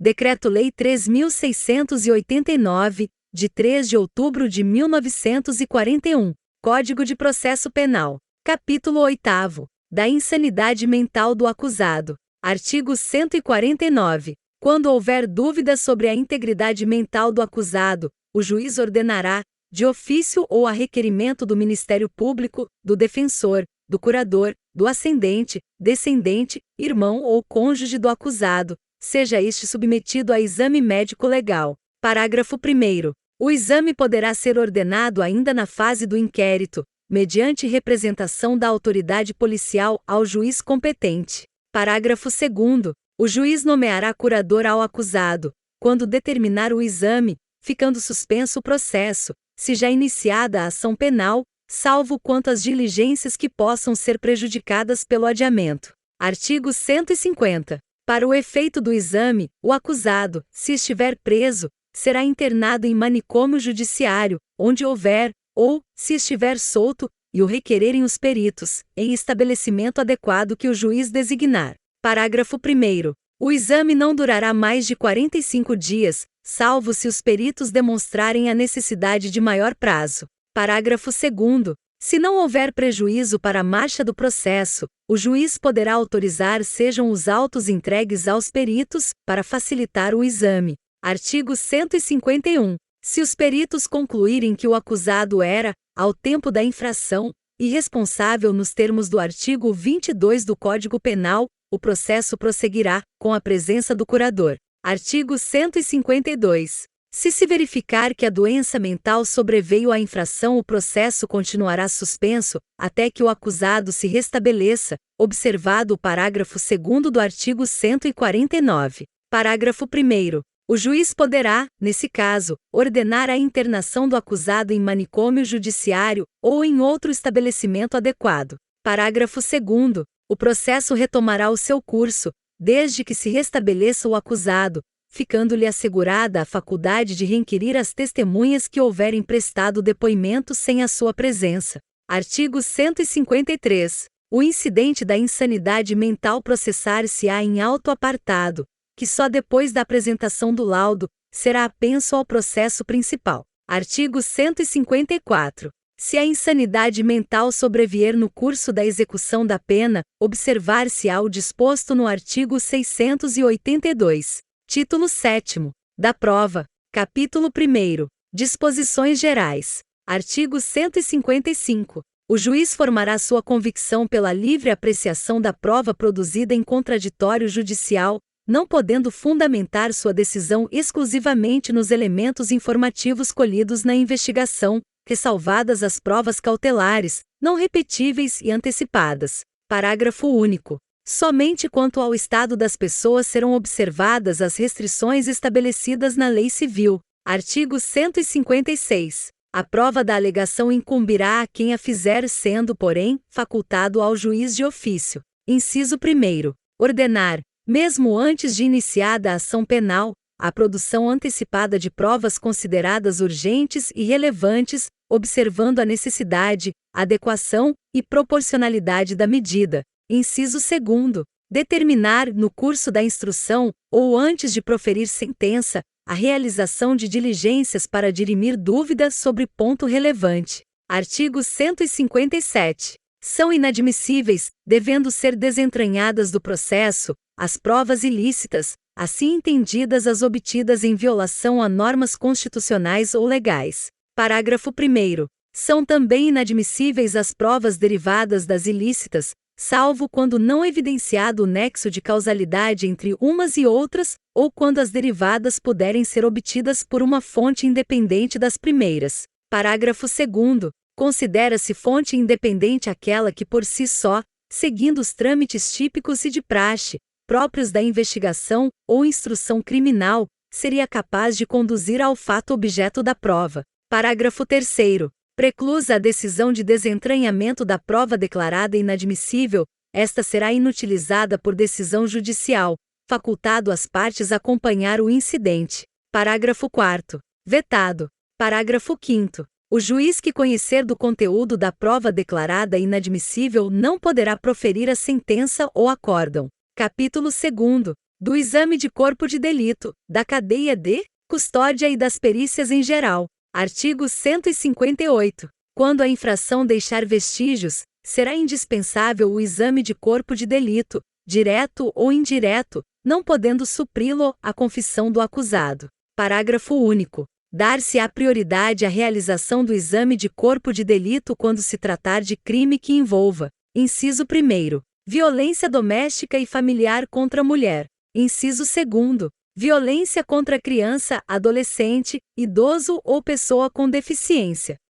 Decreto-Lei 3.689, de 3 de outubro de 1941, Código de Processo Penal, Capítulo 8º, da insanidade mental do acusado. Artigo 149. Quando houver dúvidas sobre a integridade mental do acusado, o juiz ordenará, de ofício ou a requerimento do Ministério Público, do defensor, do curador, do ascendente, descendente, irmão ou cônjuge do acusado, seja este submetido a exame médico legal. Parágrafo 1º. O exame poderá ser ordenado ainda na fase do inquérito, mediante representação da autoridade policial ao juiz competente. Parágrafo 2º. O juiz nomeará curador ao acusado, quando determinar o exame, ficando suspenso o processo, se já iniciada a ação penal, salvo quanto às diligências que possam ser prejudicadas pelo adiamento. Artigo 150. Para o efeito do exame, o acusado, se estiver preso, será internado em manicômio judiciário, onde houver, ou, se estiver solto, e o requererem os peritos, em estabelecimento adequado que o juiz designar. Parágrafo 1º. O exame não durará mais de 45 dias, salvo se os peritos demonstrarem a necessidade de maior prazo. Parágrafo 2º. Se não houver prejuízo para a marcha do processo, o juiz poderá autorizar sejam os autos entregues aos peritos, para facilitar o exame. Artigo 151. Se os peritos concluírem que o acusado era, ao tempo da infração, irresponsável nos termos do artigo 22 do Código Penal, o processo prosseguirá, com a presença do curador. Artigo 152. Se se verificar que a doença mental sobreveio à infração, o processo continuará suspenso, até que o acusado se restabeleça, observado o parágrafo 2º do artigo 149. Parágrafo 1º. O juiz poderá, nesse caso, ordenar a internação do acusado em manicômio judiciário, ou em outro estabelecimento adequado. Parágrafo 2º. O processo retomará o seu curso, desde que se restabeleça o acusado, ficando-lhe assegurada a faculdade de requerir as testemunhas que houverem prestado depoimento sem a sua presença. Artigo 153. O incidente da insanidade mental processar-se-á em auto apartado, que só depois da apresentação do laudo será apenso ao processo principal. Artigo 154. Se a insanidade mental sobrevier no curso da execução da pena, observar-se-á o disposto no artigo 682. Título 7º. Da prova. Capítulo 1º. Disposições gerais. Artigo 155. O juiz formará sua convicção pela livre apreciação da prova produzida em contraditório judicial, não podendo fundamentar sua decisão exclusivamente nos elementos informativos colhidos na investigação, ressalvadas as provas cautelares, não repetíveis e antecipadas. Parágrafo único. Somente quanto ao estado das pessoas serão observadas as restrições estabelecidas na Lei Civil. Artigo 156. A prova da alegação incumbirá a quem a fizer, sendo, porém, facultado ao juiz de ofício. Inciso 1º. Ordenar, mesmo antes de iniciada a ação penal, a produção antecipada de provas consideradas urgentes e relevantes, observando a necessidade, adequação e proporcionalidade da medida. Inciso 2º. Determinar, no curso da instrução, ou antes de proferir sentença, a realização de diligências para dirimir dúvidas sobre ponto relevante. Artigo 157. São inadmissíveis, devendo ser desentranhadas do processo, as provas ilícitas, assim entendidas as obtidas em violação a normas constitucionais ou legais. Parágrafo 1º. São também inadmissíveis as provas derivadas das ilícitas, salvo quando não evidenciado o nexo de causalidade entre umas e outras, ou quando as derivadas puderem ser obtidas por uma fonte independente das primeiras. Parágrafo 2º. Considera-se fonte independente aquela que por si só, seguindo os trâmites típicos e de praxe, próprios da investigação ou instrução criminal, seria capaz de conduzir ao fato objeto da prova. Parágrafo 3º. Preclusa a decisão de desentranhamento da prova declarada inadmissível, esta será inutilizada por decisão judicial, facultado às partes acompanhar o incidente. Parágrafo 4º. Vetado. Parágrafo 5º. O juiz que conhecer do conteúdo da prova declarada inadmissível não poderá proferir a sentença ou acórdão. Capítulo 2º. do exame de corpo de delito, da cadeia de custódia e das perícias em geral. Artigo 158. Quando a infração deixar vestígios, será indispensável o exame de corpo de delito, direto ou indireto, não podendo supri-lo a confissão do acusado. Parágrafo único. Dar-se-á prioridade à realização do exame de corpo de delito quando se tratar de crime que envolva: inciso 1º, violência doméstica e familiar contra a mulher; inciso 2º, violência contra criança, adolescente, idoso ou pessoa com deficiência;